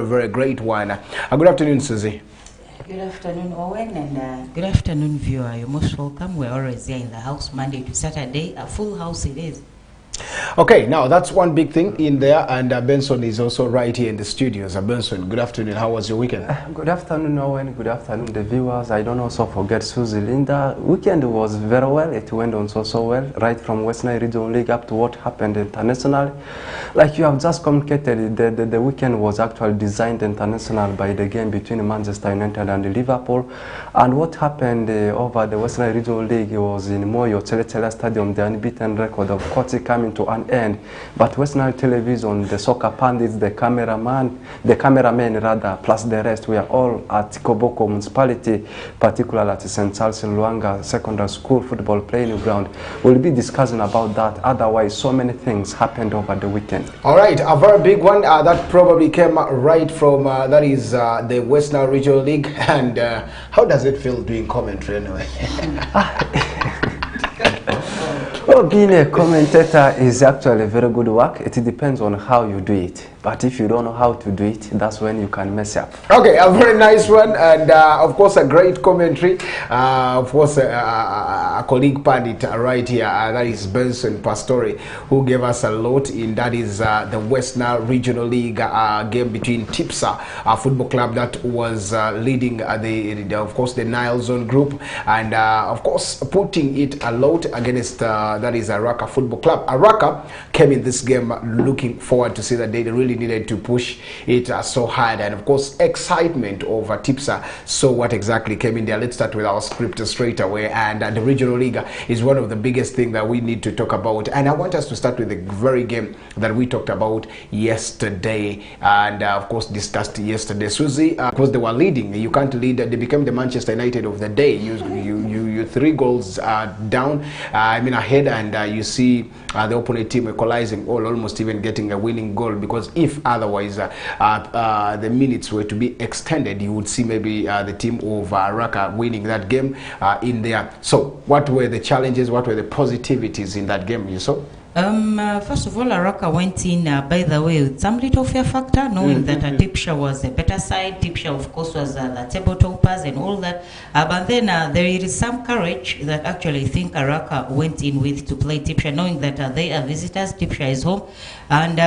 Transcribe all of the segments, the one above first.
Very great one. Good afternoon, Susie. Good afternoon, Owen, and good afternoon, viewer. You're most welcome. We're always here in the house, Monday to Saturday. A full house it is. Okay, now that's one big thing in there, and Benson is also right here in the studios. Benson, good afternoon. How was your weekend? Good afternoon, Owen. Good afternoon, the viewers. I don't also forget Susie Linda. Weekend was very well. It went on so well, right from West Nile Regional League up to what happened internationally. Like you have just communicated, the weekend was actually designed international by the game between Manchester United and Liverpool. And what happened over the West Nile Regional League was in Moyo Teletele Stadium, the unbeaten record of Kotsi coming to an end. But West Nile Television, the soccer pundits, the cameramen rather, plus the rest, we are all at Koboko Municipality, particularly at St. Charles in Luanga Secondary School football playing ground. We'll be discussing about that. Otherwise, so many things happened over the weekend. All right, a very big one that probably came right from, that is the West Nile Regional League. And how does it feel doing commentary anyway? Well, being a commentator is actually very good work. It depends on how you do it. But if you don't know how to do it, that's when you can mess up. Okay, a very nice one, and of course a great commentary. Of course, a colleague pundit right here, that is Benson Pastore, who gave us a lot in that is the West Nile Regional League game between Tipsa Football Club that was leading of course the Nile Zone group, and of course putting it a lot against that is Araka Football Club. Araka came in this game looking forward to see that they really needed to push it so hard, and of course excitement over Tipsa. So what exactly came in there? Let's start with our script straight away, and the Regional League is one of the biggest things that we need to talk about, and I want us to start with the very game that we talked about yesterday, and of course discussed yesterday. Susie, because they were leading, you can't lead. They became the Manchester United of the day. You 3 goals down, ahead, and you see the opponent team equalizing, or almost even getting a winning goal, because if otherwise the minutes were to be extended, you would see maybe the team of Raka winning that game in there. So what were the challenges, what were the positivities in that game you saw? First of all, Araka went in, by the way, with some little fear factor, knowing that Tipsha was a better side. Tipsha, of course, was the table toppers and all that. But then there is some courage that actually I think Araka went in with to play Tipsha, knowing that they are visitors, Tipsha is home. And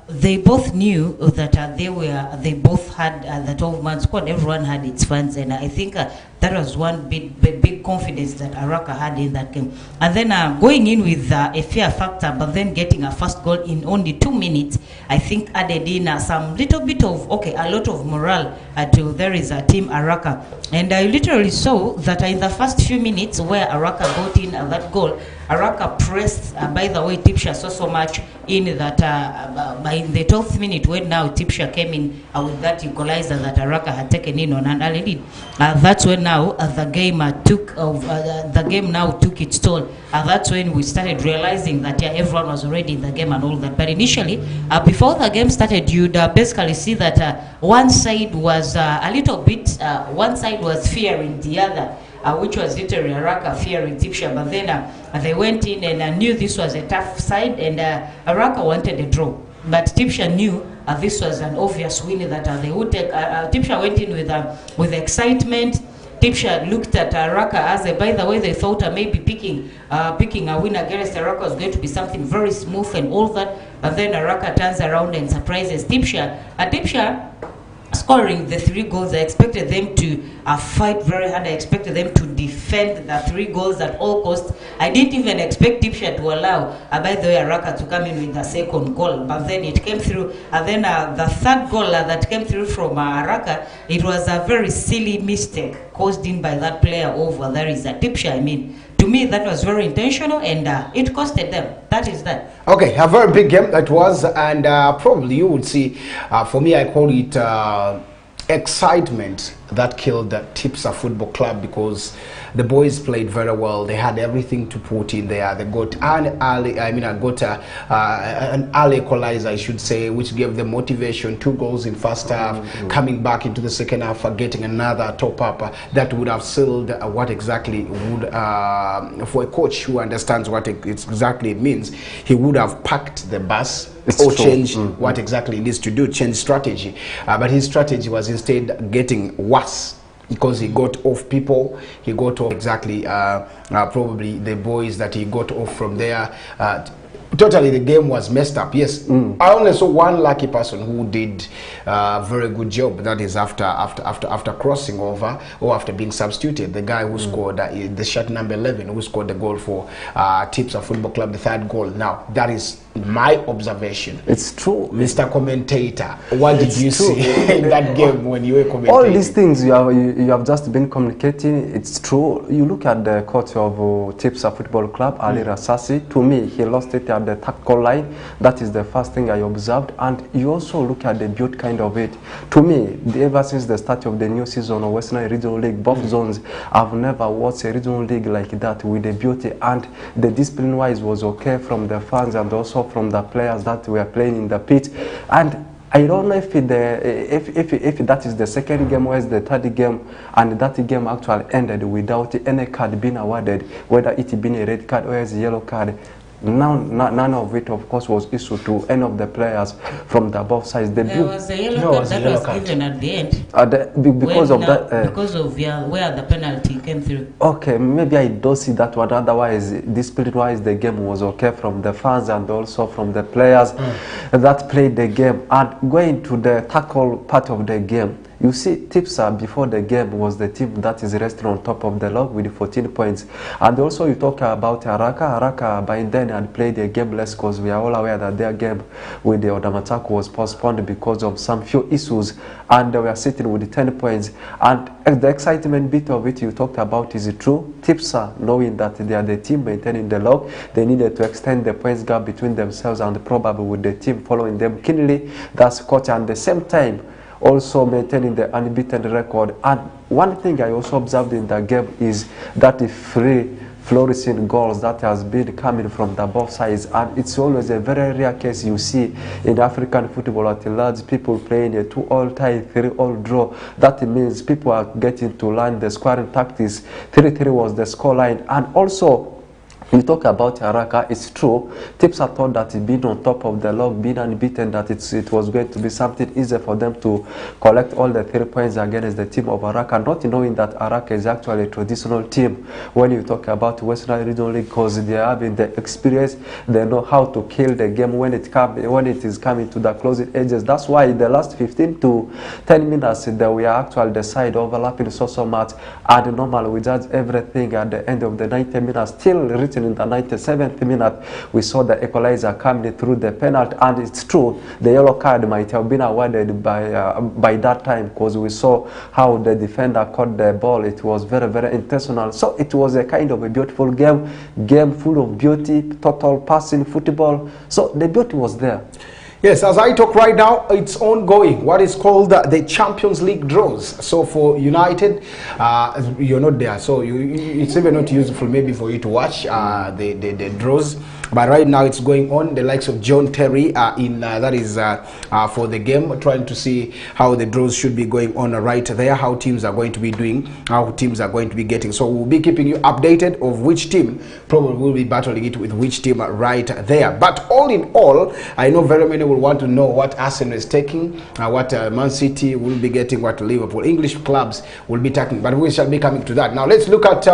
they both knew that they both had the 12-man squad. Everyone had its fans, and I think that was one big confidence that Araka had in that game. And then going in with a fear factor, but then getting a first goal in only 2 minutes, I think added in some little bit of, a lot of morale to there is a team Araka. And I literally saw that in the first few minutes where Araka got in that goal, Araka pressed, by the way, Tipsha so much in that by the 12th minute when now Tipsha came in with that equalizer that Araka had taken in on an early lead. That's when now the game took its toll. That's when we started realizing that everyone was already in the game and all that. But initially, before the game started, you'd basically see that one side was a little bit, one side was fearing the other. Which was literally Araka fearing Tipsha, but then they went in and knew this was a tough side, and Araka wanted a draw. But Tipsha knew this was an obvious win that they would take. Tipsha went in with excitement. Tipsha looked at Araka as by the way, they thought maybe picking a win against Araka was going to be something very smooth and all that. But then Araka turns around and surprises Tipsha. Tipsha scoring the 3 goals, I expected them to fight very hard. I expected them to defend the 3 goals at all costs. I didn't even expect Tipsha to allow, by the way, Araka to come in with the 2nd goal. But then it came through. And then the 3rd goal that came through from Araka, it was a very silly mistake caused in by that player over there is a Tipsha. To me, that was very intentional, and it costed them. That is that. Okay, a very big game that was, and probably you would see, for me, I call it excitement that killed the Tipsa Football Club, because the boys played very well. They had everything to put in there. They got an early equalizer, I should say, which gave them motivation. 2 goals in first half, coming back into the second half, getting another top up that would have sealed what exactly would, for a coach who understands what exactly it means, he would have packed the bus It's or true. change what exactly he needs to do, change strategy. But his strategy was instead getting worse, because he got off people, he got off exactly probably the boys that he got off from there. Totally, the game was messed up. Yes, I only saw one lucky person who did a very good job. That is after crossing over, or after being substituted, the guy who scored the shot number 11, who scored the goal for Tipsa Football Club, the third goal. Now that is my observation. It's true. Mr. Commentator, what did you true. see in that game when you were commentating? All these things you have just been communicating, it's true. You look at the coach of Tipsa Football Club, Ali Rasasi. To me, he lost it at the tackle line. That is the first thing I observed. And you also look at the build kind of it. To me, ever since the start of the new season of Western Regional League, both zones, I've never watched a regional league like that with the beauty, and the discipline wise was okay from the fans and also from the players that were playing in the pitch. And I don't know if that is the second game or is the third game, and that game actually ended without any card being awarded, whether it being a red card or as a yellow card. None of it, of course, was issued to any of the players from the above sides. There was a yellow card that was given at the end. Because of that. Because of where the penalty came through. Okay, maybe I don't see that one. Otherwise, discipline-wise, the game was okay from the fans and also from the players that played the game. And going to the tackle part of the game, you see, Tipsa before the game was the team that is resting on top of the log with 14 points. And also you talk about Araka. Araka by then had played a game less, because we are all aware that their game with the Odamatak was postponed because of some few issues, and they were sitting with 10 points. And the excitement bit of it you talked about is true. Tipsa, knowing that they are the team maintaining the log, they needed to extend the points gap between themselves and probably with the team following them keenly. That's coach, and at the same time also maintaining the unbeaten record. And one thing I also observed in the game is that the free flourishing goals that has been coming from the both sides, and it's always a very rare case you see in African football at large, people playing a 2-all tie, 3-all draw. That means people are getting to learn the scoring tactics. 3-3 was the scoreline. And also you talk about Araka, it's true. Tipsa thought that being on top of the log, being unbeaten, that it was going to be something easier for them to collect all the 3 points against the team of Araka, not knowing that Araka is actually a traditional team when you talk about Western Regional League, because they are having the experience, they know how to kill the game when it is coming to the closing edges. That's why in the last 15 to 10 minutes that we are actually the side overlapping so much, and normally we judge everything at the end of the 90 minutes, still written in the 97th minute, we saw the equalizer coming through the penalty. And it's true, the yellow card might have been awarded by that time, because we saw how the defender caught the ball. It was very, very intentional. So it was a kind of a beautiful game full of beauty, total passing football. So the beauty was there. Yes, as I talk right now, it's ongoing. What is called the Champions League draws. So for United, you're not there, so it's even not useful maybe for you to watch the draws. But right now it's going on. The likes of John Terry are in that is for the game, trying to see how the draws should be going on right there, how teams are going to be doing, how teams are going to be getting. So we'll be keeping you updated of which team probably will be battling it with which team right there. But all in all, I know very many will want to know what Arsenal is taking, what Man City will be getting, what Liverpool, English clubs will be taking. But we shall be coming to that. Now let's look at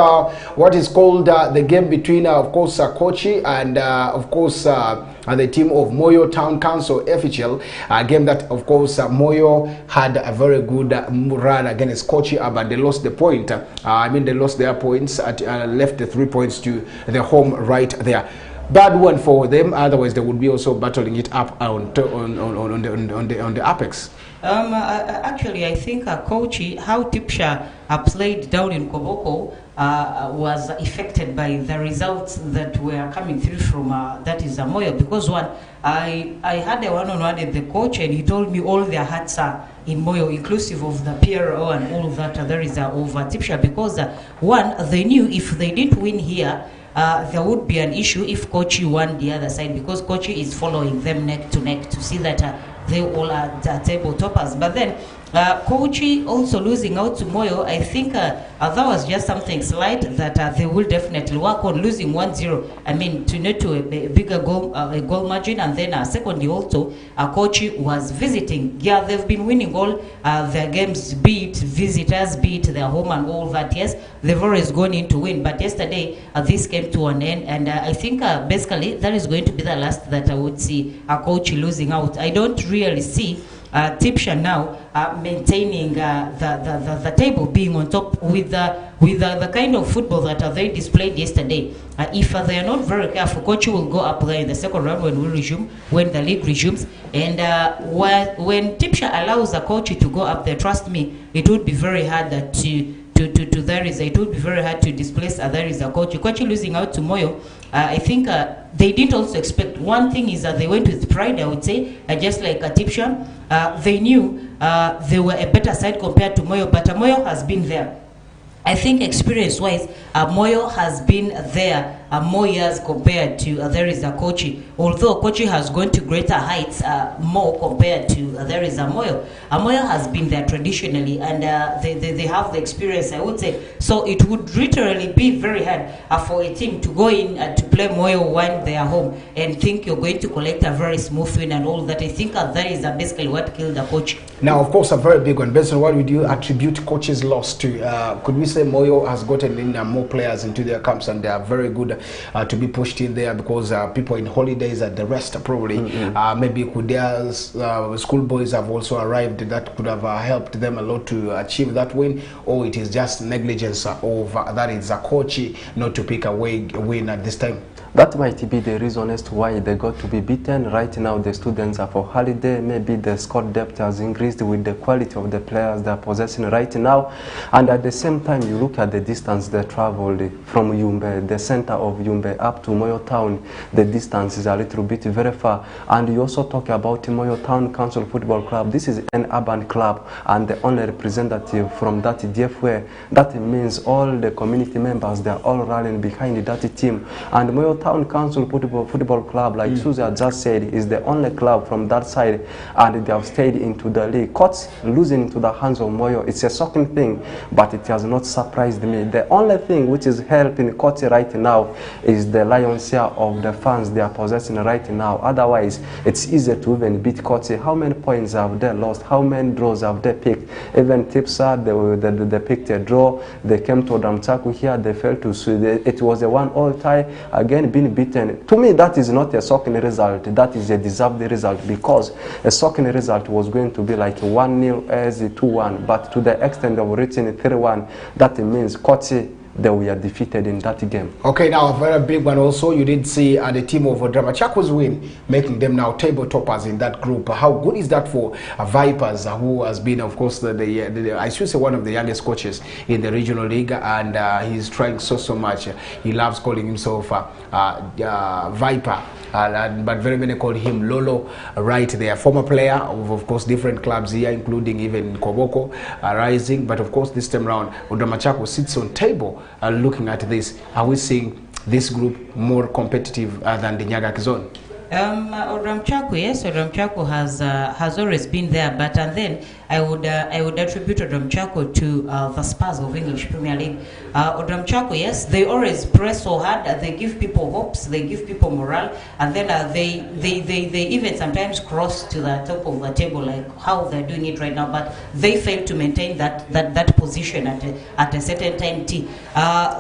what is called the game between, of course, Kochi and of course the team of Moyo Town Council, FHL, a game that of course Moyo had a very good run against Kochi, but they lost the point. They lost their points, left the 3 points to the home right there. Bad one for them, otherwise they would be also battling it up on the apex. Actually, I think Kochi, how Tipsa played down in Koboko was affected by the results that were coming through from that is Moyo, because I had a one-on-one with the coach, and he told me all their hearts are in Moyo, inclusive of the PRO and all that there is over Tipsa, because they knew if they didn't win here, there would be an issue if Kochi won the other side, because Kochi is following them neck to neck to see that they all are table toppers. But then Kochi also losing out to Moyo, I think that was just something slight that they will definitely work on. Losing 1-0, I mean, to net to a bigger goal margin, and then secondly also, coach was visiting. Yeah, they've been winning all their games, be it visitors, be it their home and all that. Yes, they've always gone in to win, but yesterday this came to an end, and I think basically that is going to be the last that I would see a coach losing out. I don't really see Tipsha now maintaining the table, being on top with the kind of football that they displayed yesterday. If they are not very careful, coach will go up there in the second round when the league resumes. And when Tipsha allows a coach to go up there, trust me, it would be very hard it would be very hard to displace there is a coach. Coach losing out to Moyo, I think they didn't also expect. One thing is that they went with pride, I would say, just like Tipsha. They knew they were a better side compared to Moyo, but Moyo has been there. I think experience-wise, Moyo has been there more years compared to there is a Kochi. Although Kochi has gone to greater heights more compared to there is a Moyo. Moyo has been there traditionally, and they have the experience, I would say. So it would literally be very hard for a team to go in to play Moyo when they are home and think you're going to collect a very smooth win and all that. I think that is basically what killed the coach. Now, of course, a very big one. Benson, what would you attribute coach's loss to? Could we say Moyo has gotten in more players into their camps, and they are very good to be pushed in there because people in holidays and the rest probably maybe Kudia's schoolboys have also arrived that could have helped them a lot to achieve that win, or it is just negligence of that is a coach not to pick a win at this time? That might be the reason as to why they got to be beaten. Right now the students are for holiday. Maybe the squad depth has increased with the quality of the players they are possessing right now. And at the same time, you look at the distance they traveled from Yumbe, the center of Yumbe, up to Moyo Town. The distance is a little bit very far. And you also talk about Moyo Town Council Football Club. This is an urban club, and the only representative from that DFW. That means all the community members, they are all rallying behind that team. And Moyo Town Council Football Club, like Susie just said, is the only club from that side, and they have stayed into the league. Cots losing into the hands of Moyo, it's a shocking thing, but it has not surprised me. The only thing which is helping Cots right now is the lion's share of the fans they are possessing right now. Otherwise, it's easy to even beat Cots. How many points have they lost? How many draws have they picked? Even Tipsa, they picked a draw. They came to Odramchaku here, they failed to sue. It was a 1-1 tie. Again, being beaten. To me, that is not a shocking result. That is a deserved result, because a shocking result was going to be like 1-0 as 2-1. But to the extent of reaching 3-1, that means Kochi, they were defeated in that game. Okay, now a very big one also. You did see the team of Odramchaku's win, making them now table toppers in that group. How good is that for Vipers, who has been, of course, I should say one of the youngest coaches in the regional league, and he's trying so much. He loves calling himself Viper. But very many call him Lolo right there. Former player of course, different clubs here, including even Koboko Rising. But of course, this time around, Odramchaku sits on table. Looking at this, are we seeing this group more competitive than the Nyagaki zone? Odramchaku, yes, Odramchaku has always been there, but and then I would attribute Odramchaku to the Spurs of English Premier League. Odramchaku, yes, they always press so hard. They give people hopes, they give people morale, and then they even sometimes cross to the top of the table, like how they're doing it right now. But they fail to maintain that position at a certain time.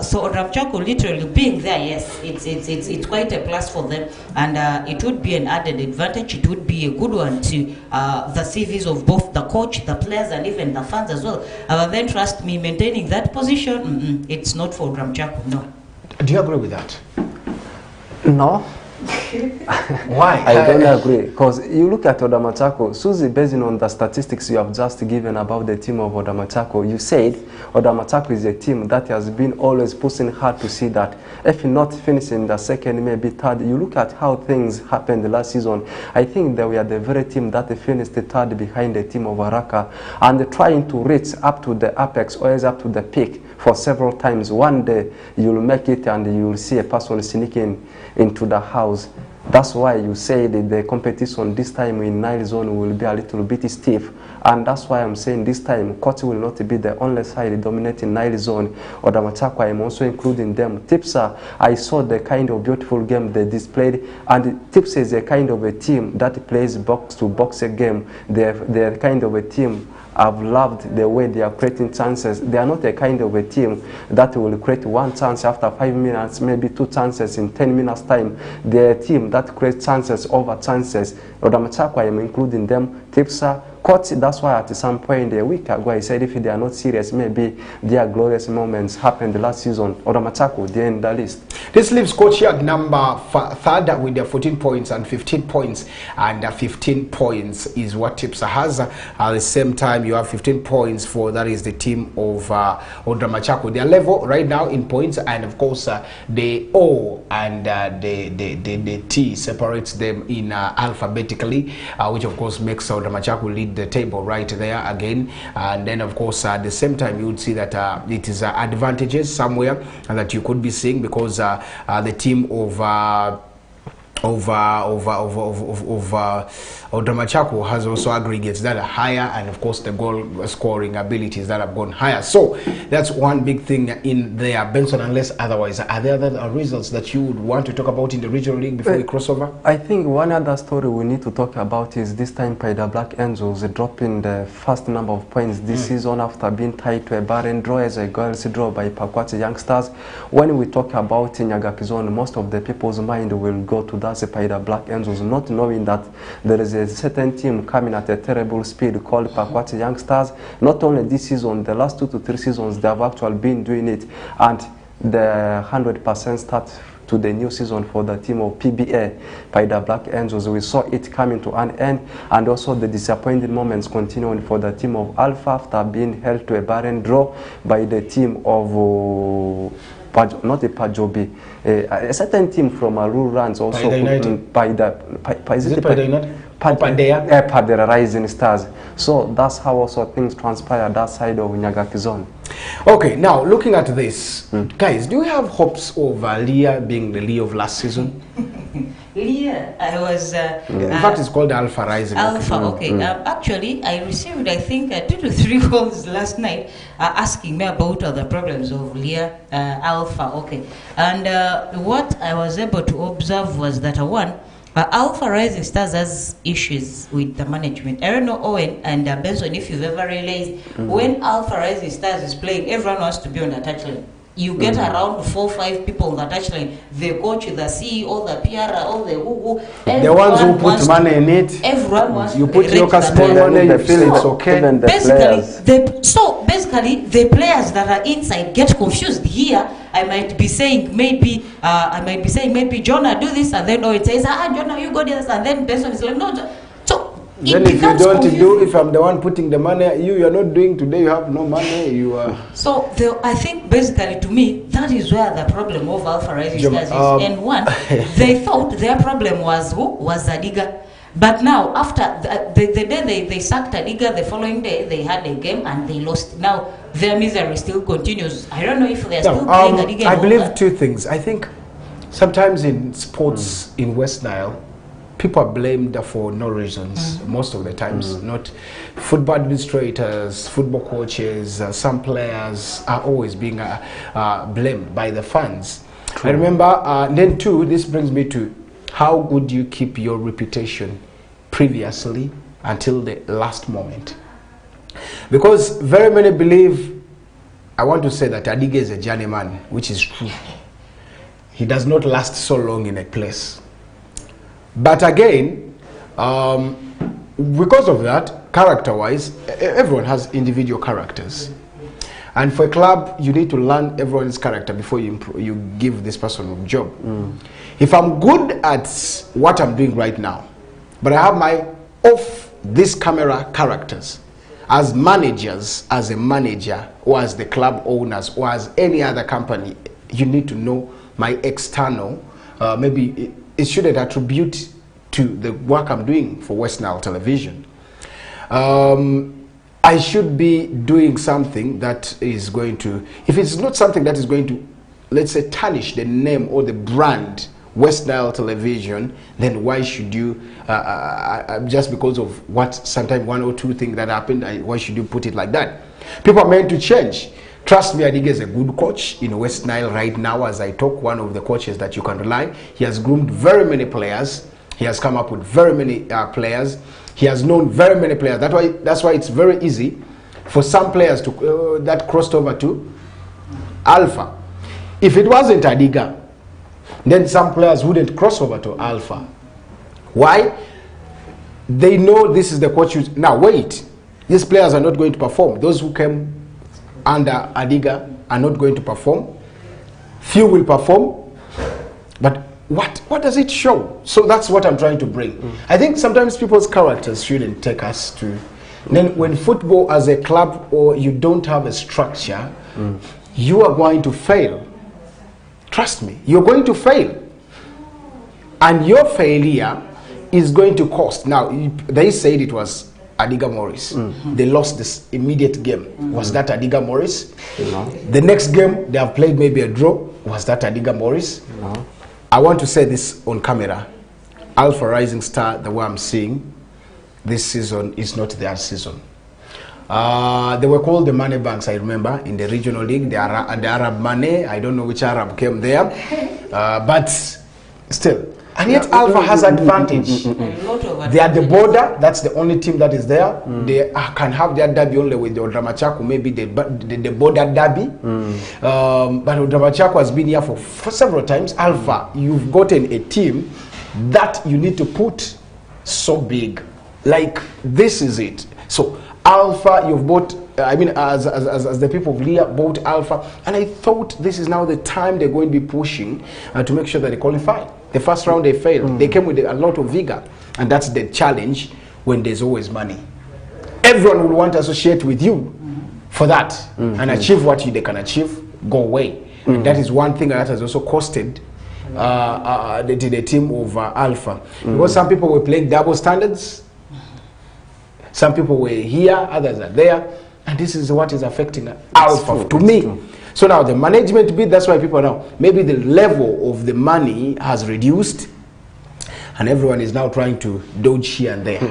So Odramchaku literally being there, yes, it's quite a plus for them, and it would be an added advantage. It would be a good one to the CVs of both the coach, the players, and even the fans as well. Then trust me, maintaining that position, it's not for Odramchaku, no. Do you agree with that? No. Why? I don't agree, because you look at Odramchaku, Susie, based on the statistics you have just given about the team of Odramchaku, you said Odramchaku is a team that has been always pushing hard to see that if not finishing the second, maybe third. You look at how things happened last season. I think they were the very team that finished the third behind the team of Araka, and trying to reach up to the apex, always up to the peak for several times. One day you'll make it and you'll see a person sneaking into the house. That's why you say that the competition this time in Nile Zone will be a little bit stiff. And that's why I'm saying this time, Koti will not be the only side dominating Nile Zone. Odamachakwa, I'm also including them. Tipsa, I saw the kind of beautiful game they displayed. And Tipsa is a kind of a team that plays box-to-box game. They're kind of a team. I've loved the way they are creating chances. They are not a kind of a team that will create one chance after 5 minutes, maybe 2 chances in 10 minutes time. They're a team that creates chances over chances. Odamachakwa, I'm including them. Tipsa, Koti, that's why at some point a week ago I said if they are not serious, maybe their glorious moments happened last season. Odamachakwa, they're in the list. This leaves Coach at number 3rd with their 14 points and 15 points. And 15 points is what Tipsa has. At the same time, you have 15 points for, that is the team of Odamachakwa. Their level right now in points, and of course the O and the T separates them in alphabetically, which of course makes Odamachakwa lead the table right there again. And then of course at the same time you would see that it is advantages somewhere that you could be seeing, because the team of Odamachakwa has also aggregates that are higher, and of course the goal scoring abilities that have gone higher. So that's one big thing in there, Benson, unless otherwise. Are there other results that you would want to talk about in the regional league before we cross over? I think one other story we need to talk about is this time Paida Black Angels dropping the first number of points this season after being tied to a barren draw as a girls draw by Pakwati Youngsters. When we talk about Nyagaki Zone, most of the people's mind will go to that Paida Black Angels, not knowing that there is a certain team coming at a terrible speed called Pakwati Youngsters. Not only this season, the last 2 to 3 seasons they have actually been doing it, and the 100% start to the new season for the team of PBA, Paida Black Angels. We saw it coming to an end, and also the disappointing moments continuing for the team of Alpha after being held to a barren draw by the team of not a Pajobi, a certain team from Aru runs also Padera Rising Stars. So that's how also things transpire that side of Nyagaki Zone. Okay, now looking at this, guys, do you have hopes of Leah being the Leah of last season? Leah, I was... in fact, it's called Alpha Rising. Alpha, okay. Actually, I received, I think, 2 to 3 calls last night asking me about the problems of Leah, Alpha, okay. And what I was able to observe was that, one, Alpha Rising Stars has issues with the management. I don't know, Owen and Benson, if you've ever realized, when Alpha Rising Stars is playing, everyone wants to be on the touchline. You get around 4 or 5 people on the touchline. The coach, the CEO, the PR, all the who. The ones who put money in it. Everyone wants you to put your small money, you feel it's okay. Basically, the players that are inside get confused. Here, I might be saying maybe Jonah do this, and then it says Jonah you go this, and then person is like no. Then if you don't do, if I'm the one putting the money, you're not doing today, you have no money, you are... So, I think basically to me, that is where the problem of Alpha Rising Stars is. And one, they thought their problem was who? Was Adiga. But now, after the day they sacked Adiga, the following day they had a game and they lost. Now, their misery still continues. I don't know if they're still playing Adiga. I believe 2 things. I think sometimes in sports in West Nile, people are blamed for no reasons, most of the times. Not football administrators, football coaches, some players are always being blamed by the fans. True. I remember, then 2, this brings me to how would you keep your reputation previously until the last moment? Because very many believe, I want to say that Adiga is a journeyman, which is true. He does not last so long in a place. But again, because of that, character-wise, everyone has individual characters. And for a club, you need to learn everyone's character before you give this person a job. If I'm good at what I'm doing right now, but I have my off this camera characters, as managers, as a manager, or as the club owners, or as any other company, you need to know my external, maybe it shouldn't attribute to the work I'm doing for West Nile Television. I should be doing something that is going to, if it's not something that is going to, let's say, tarnish the name or the brand West Nile Television, then why should you, just because of what sometimes one or two things that happened, why should you put it like that? People are meant to change. Trust me, Adiga is a good coach in West Nile right now as I talk, one of the coaches that you can rely. He has groomed very many players. He has come up with very many players. He has known very many players. That's why it's very easy for some players to that crossed over to Alpha. If it wasn't Adiga, then some players wouldn't cross over to Alpha. Why? They know this is the coach. Now wait, these players are not going to perform. Those who came under Adiga are not going to perform. Few will perform, but what does it show? So that's what I'm trying to bring. I think sometimes people's characters shouldn't take us to. Then when football as a club or you don't have a structure, you are going to fail. Trust me, you're going to fail. And your failure is going to cost. Now, they said it was Adiga Morris. They lost this immediate game. Was that Adiga Morris? No. The next game, they have played maybe a draw. Was that Adiga Morris? No. I want to say this on camera. Alpha Rising Star, the way I'm seeing, this season is not their season. They were called the Money Banks, I remember, in the regional league. The Arab Money, I don't know which Arab came there. But still, and yet Alpha has advantage. They are the border, that's the only team that is there. They can have their derby only with the Odramachaku, maybe the border derby. But Odramachaku has been here for several times. Alpha, you've gotten a team that you need to put so big. Like, this is it. So, Alpha, you've bought, I mean, as the people of Leah bought Alpha, and I thought this is now the time they're going to be pushing to make sure that they qualify. The first round they failed. They came with a lot of vigor, and that's the challenge when there's always money. Everyone will want to associate with you for that and achieve what they can achieve, go away. And that is one thing that has also costed the team of Alpha. Because some people were playing double standards. Some people were here, others are there, and this is what is affecting Alpha to me. So now the management bit, that's why people now, maybe the level of the money has reduced, and everyone is now trying to dodge here and there.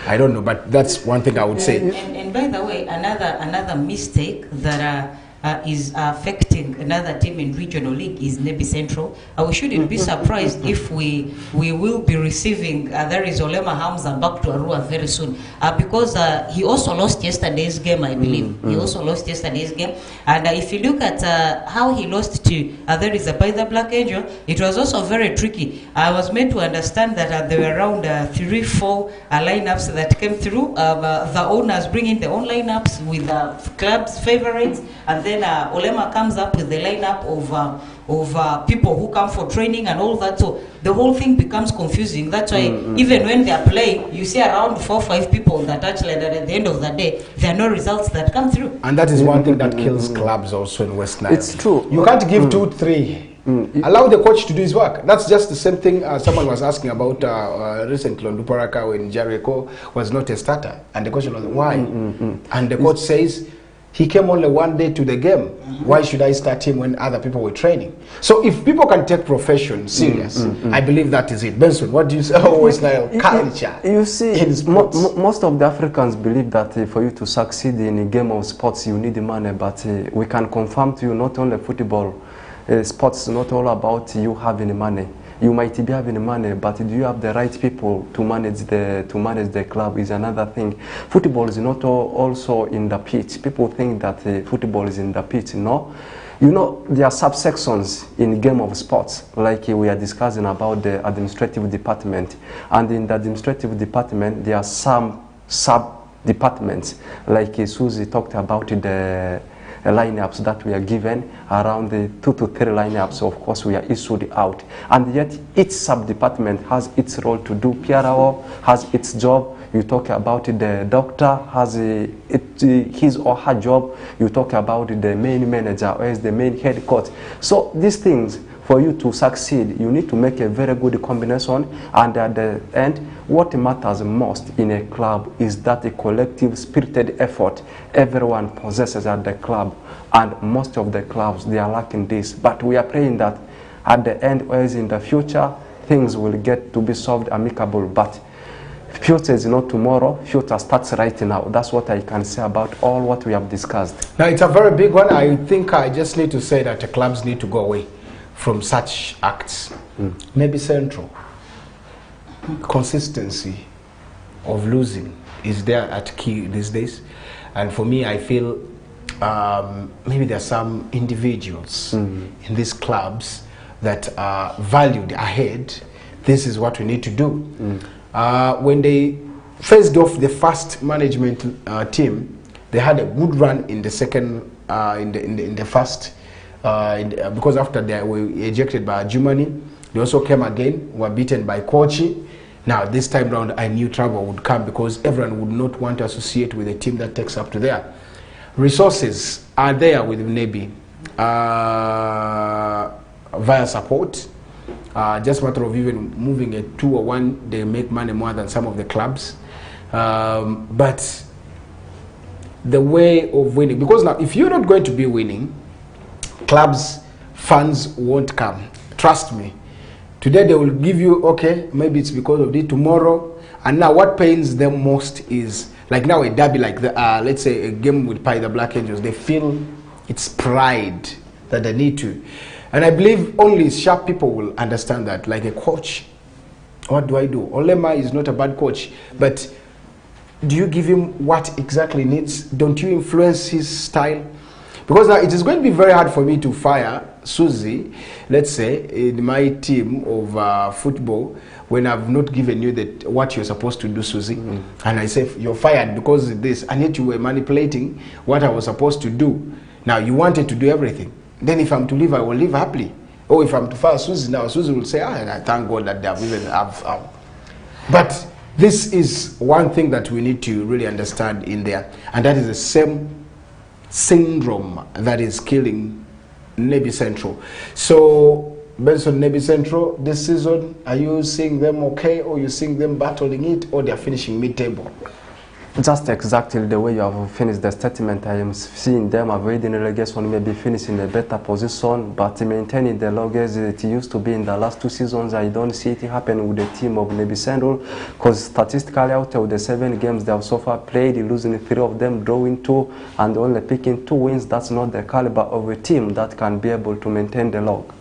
I don't know, but that's one thing I would say. And by the way, another mistake that is affecting another team in regional league is Nebi Central. We shouldn't be surprised if we will be receiving there is Olema Hamza back to Arua very soon, because he also lost yesterday's game, I believe. He also lost yesterday's game, and if you look at how he lost to there is by the Black Angel, it was also very tricky. I was made to understand that there were around 3-4 lineups that came through. The owners bring in their own lineups with clubs favorites, and then Olema comes up with the lineup of people who come for training and all that. So the whole thing becomes confusing. That's why even when they are playing, you see around 4 or 5 people on the touchline, and at the end of the day, there are no results that come through. And that is one thing that kills clubs also in West Nile. It's true. You can't give 2, 3. Allow the coach to do his work. That's just the same thing someone was asking about recently on Duparaka when Jericho was not a starter. And the question was, why? And the coach says, he came only one day to the game. Why should I start him when other people were training? So if people can take profession serious, I believe that is it. Benson, what do you say? Oh, West Nile culture. You see, most of the Africans believe that for you to succeed in a game of sports, you need money. But we can confirm to you, not only football, sports is not all about you having money. You might be having money, but do you have the right people to manage the club is another thing. Football is not also in the pitch. People think that football is in the pitch. No. You know, there are subsections in game of sports, like we are discussing about the administrative department. And in the administrative department, there are some sub-departments, like Susie talked about the lineups that we are given, around the 2 to 3 lineups, of course, we are issued out. And yet, each sub-department has its role to do. PRO has its job. You talk about the doctor has his or her job. You talk about the main manager or is the main head coach. So these things, for you to succeed, you need to make a very good combination. And at the end, what matters most in a club is that a collective spirited effort everyone possesses at the club. And most of the clubs, they are lacking this. But we are praying that at the end, whereas in the future, things will get to be solved amicable. But future is not tomorrow, future starts right now. That's what I can say about all what we have discussed. Now, it's a very big one. I think I just need to say that the clubs need to go away from such acts. Maybe Central. Consistency of losing is there at key these days. And for me, I feel maybe there are some individuals in these clubs that are valued ahead. This is what we need to do. When they faced off the first management team, they had a good run in the second, in the first, because after they were ejected by Germany, they also came again, were beaten by Kochi. Now this time round, I knew trouble would come because everyone would not want to associate with a team that takes up to there. Resources are there with Nebi via support. Just a matter of even moving a 2 or 1, they make money more than some of the clubs. But the way of winning, because now if you're not going to be winning, clubs, fans won't come. Trust me. Today they will give you, okay, maybe it's because of it tomorrow. And now what pains them most is, like now a derby like the, let's say a game with the Black Angels, they feel it's pride that they need to. And I believe only sharp people will understand that. Like a coach, what do I do? Olema is not a bad coach, but do you give him what exactly needs? Don't you influence his style? Because now it is going to be very hard for me to fire Susie, let's say, in my team of football, when I've not given you that what you're supposed to do, Susie. And I say, you're fired because of this, and yet you were manipulating what I was supposed to do. Now, you wanted to do everything. Then if I'm to leave, I will leave happily. Or if I'm to fire Susie now, Susie will say, I thank God that they have even have. But this is one thing that we need to really understand in there. And that is the same syndrome that is killing Nebi Central. So, Benson, Nebi Central, this season, are you seeing them okay, or you seeing them battling it, or they're finishing mid-table? Just exactly the way you have finished the statement, I am seeing them avoiding relegation, maybe finishing a better position, but maintaining the logos it used to be in the last 2 seasons. I don't see it happen with the team of Nebi Central, because statistically out of the 7 games they have so far played, losing 3 of them, drawing 2, and only picking 2 wins. That's not the caliber of a team that can be able to maintain the log.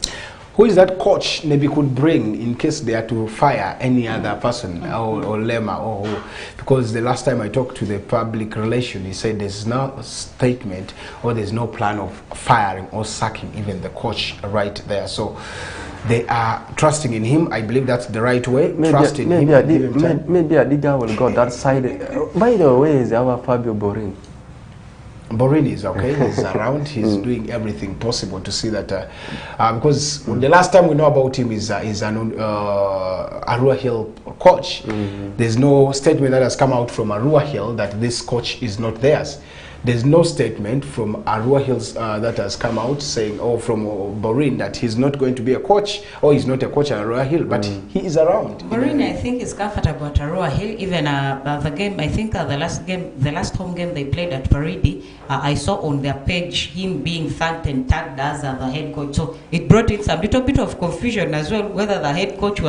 Who is that coach Nebi could bring in case they are to fire any other person, or Lema, or who? Because the last time I talked to the public relation, he said there's no statement or there's no plan of firing or sacking even the coach right there. So they are trusting in him. I believe that's the right way. Trust in him. Maybe Adiga will go that side. By the way, is our Fabio Borin? Borin is okay. He's around. He's doing everything possible to see that because the last time we know about him is an Arua Hill coach. There's no statement that has come out from Arua Hill that this coach is not theirs. There's no statement from Arua Hills that has come out saying, or from Borin, that he's not going to be a coach, or he's not a coach at Arua Hill, but he is around. Borin, I think, is comfortable at Arua Hill. Even the game, I think the last home game they played at Paridi, I saw on their page him being thanked and tagged as the head coach. So it brought in some little bit of confusion as well, whether the head coach was